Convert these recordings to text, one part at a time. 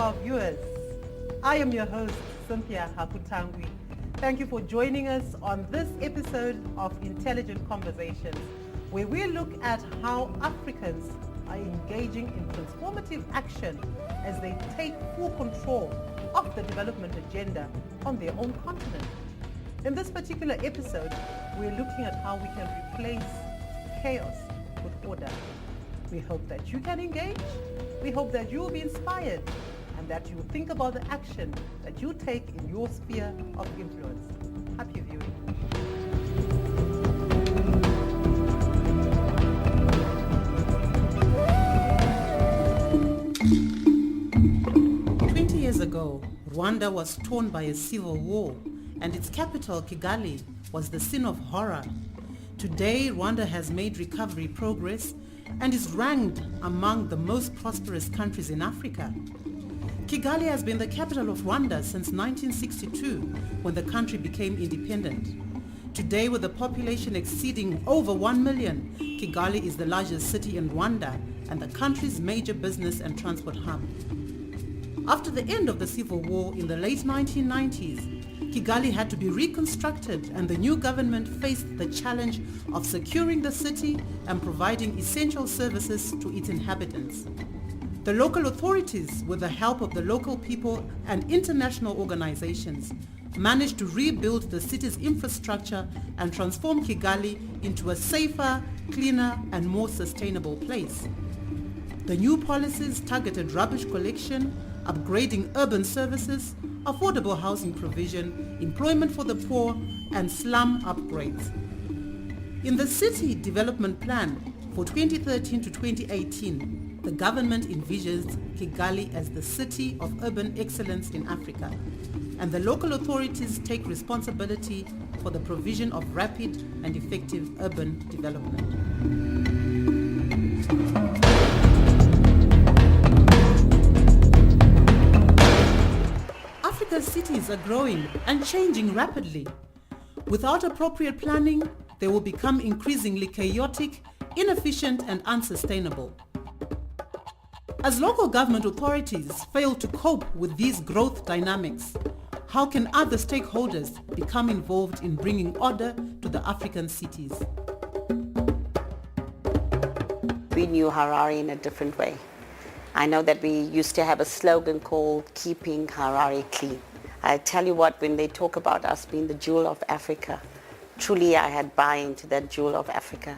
our viewers. I am your host, Cynthia Hakutangwi. Thank you for joining us on this episode of Intelligent Conversations, where we look at how Africans are engaging in transformative action as they take full control of the development agenda on their own continent. In this particular episode, we're looking at how we can replace chaos with order. We hope that you can engage, we hope that you will be inspired, and that you will think about the action that you take in your sphere of influence. Happy viewing. Years ago, Rwanda was torn by a civil war, and its capital, Kigali, was the scene of horror. Today, Rwanda has made recovery progress and is ranked among the most prosperous countries in Africa. Kigali has been the capital of Rwanda since 1962, when the country became independent. Today, with a population exceeding over 1 million, Kigali is the largest city in Rwanda and the country's major business and transport hub. After the end of the civil war in the late 1990s, Kigali had to be reconstructed, and the new government faced the challenge of securing the city and providing essential services to its inhabitants. The local authorities, with the help of the local people and international organizations, managed to rebuild the city's infrastructure and transform Kigali into a safer, cleaner, and more sustainable place. The new policies targeted rubbish collection, upgrading urban services, affordable housing provision, employment for the poor, and slum upgrades. In the City Development Plan for 2013 to 2018, the government envisions Kigali as the city of urban excellence in Africa, and the local authorities take responsibility for the provision of rapid and effective urban development. Africa's cities are growing and changing rapidly. Without appropriate planning, they will become increasingly chaotic, inefficient, and unsustainable. As local government authorities fail to cope with these growth dynamics, how can other stakeholders become involved in bringing order to the African cities? We knew Harare in a different way. I know that we used to have a slogan called keeping Harare clean. I tell you what, when they talk about us being the jewel of Africa, truly I had buy-in to that jewel of Africa.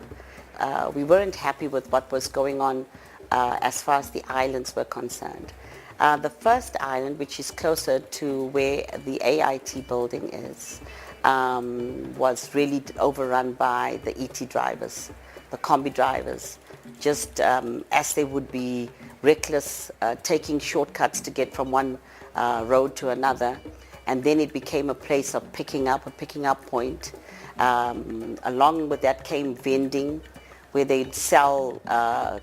We weren't happy with what was going on as far as the islands were concerned. The first island, which is closer to where the AIT building is, was really overrun by the ET drivers, the combi drivers, just as they would be reckless, taking shortcuts to get from one road to another. And then it became a place of picking up point. Along with that came vending, where they'd sell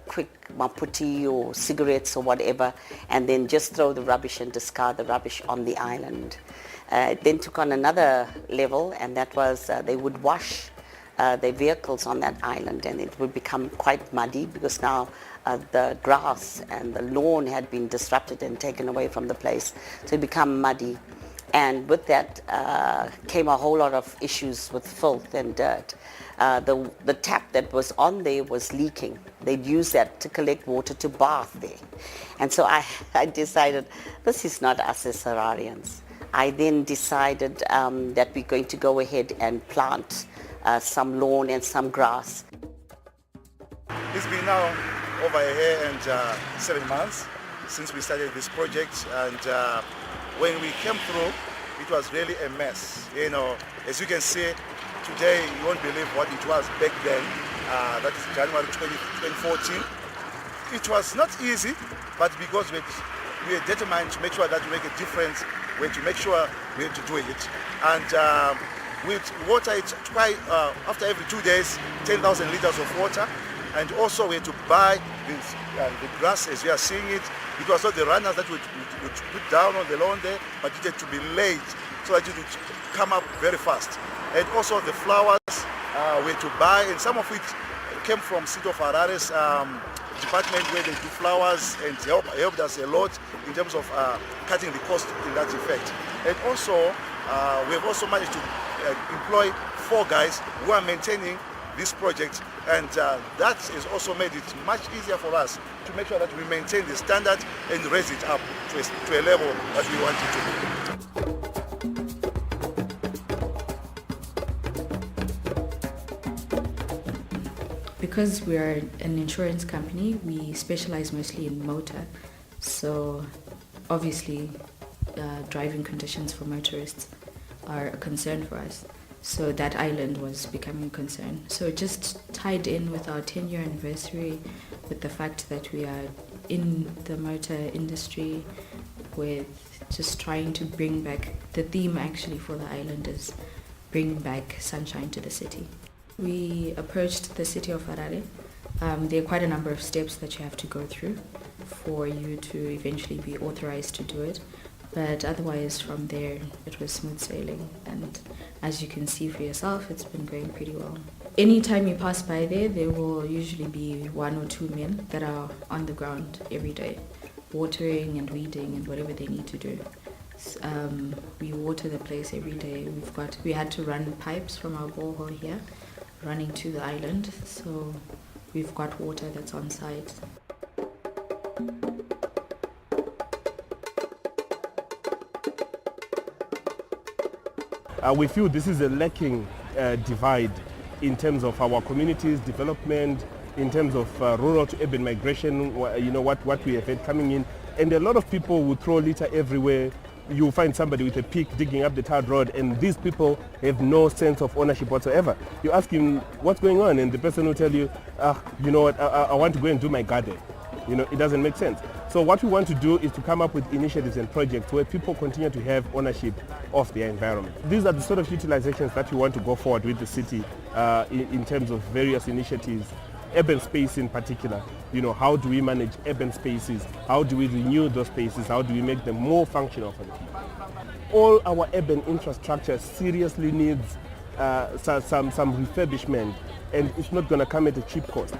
quick maputi or cigarettes or whatever, and then just throw the rubbish and discard the rubbish on the island. It then took on another level, and that was they would wash their vehicles on that island, and it would become quite muddy because now the grass and the lawn had been disrupted and taken away from the place, so it became muddy. And with that came a whole lot of issues with filth and dirt. The tap that was on there was leaking. They'd use that to collect water to bath there. And so I decided, this is not us as Hararians. I then decided that we're going to go ahead and plant some lawn and some grass. It's been now over a year and 7 months since we started this project, and when we came through, it was really a mess. You know, as you can see, today you won't believe what it was back then. That is January 2014. It was not easy, but because we were determined to make sure that we make a difference, we had to make sure we had to do it. And with water, it's quite, after every 2 days, 10,000 liters of water. And also we had to buy the grass as you are seeing it. It was not the runners that would put down on the lawn there, but it had to be laid so that it would come up very fast. And also the flowers we had to buy, and some of it came from City of Harare's department where they do flowers and helped us a lot in terms of cutting the cost in that effect. And also, we have also managed to employ 4 guys who are maintaining this project, and that has also made it much easier for us to make sure that we maintain the standard and raise it up to a level that we want it to be. Because we are an insurance company, we specialize mostly in motor, so obviously driving conditions for motorists are a concern for us. So that island was becoming a concern. So it just tied in with our 10-year anniversary, with the fact that we are in the motor industry, with just trying to bring back, the theme actually for the island is bring back sunshine to the city. We approached the city of Harare. There are quite a number of steps that you have to go through for you to eventually be authorized to do it. But otherwise, from there, it was smooth sailing. And as you can see for yourself, it's been going pretty well. Anytime you pass by there, there will usually be 1 or 2 men that are on the ground every day, watering and weeding and whatever they need to do. We water the place every day. We had to run pipes from our borehole here, running to the island. So we've got water that's on site. We feel this is a lacking divide in terms of our communities' development, in terms of rural to urban migration, what we have had coming in. And a lot of people will throw litter everywhere. You find somebody with a pick digging up the tarred road, and these people have no sense of ownership whatsoever. You ask him, what's going on? And the person will tell you, you know what, I want to go and do my garden. It doesn't make sense. So what we want to do is to come up with initiatives and projects where people continue to have ownership of their environment. These are the sort of utilizations that we want to go forward with the city in terms of various initiatives, urban space in particular. How do we manage urban spaces? How do we renew those spaces? How do we make them more functional for the people? All our urban infrastructure seriously needs some refurbishment, and it's not going to come at a cheap cost.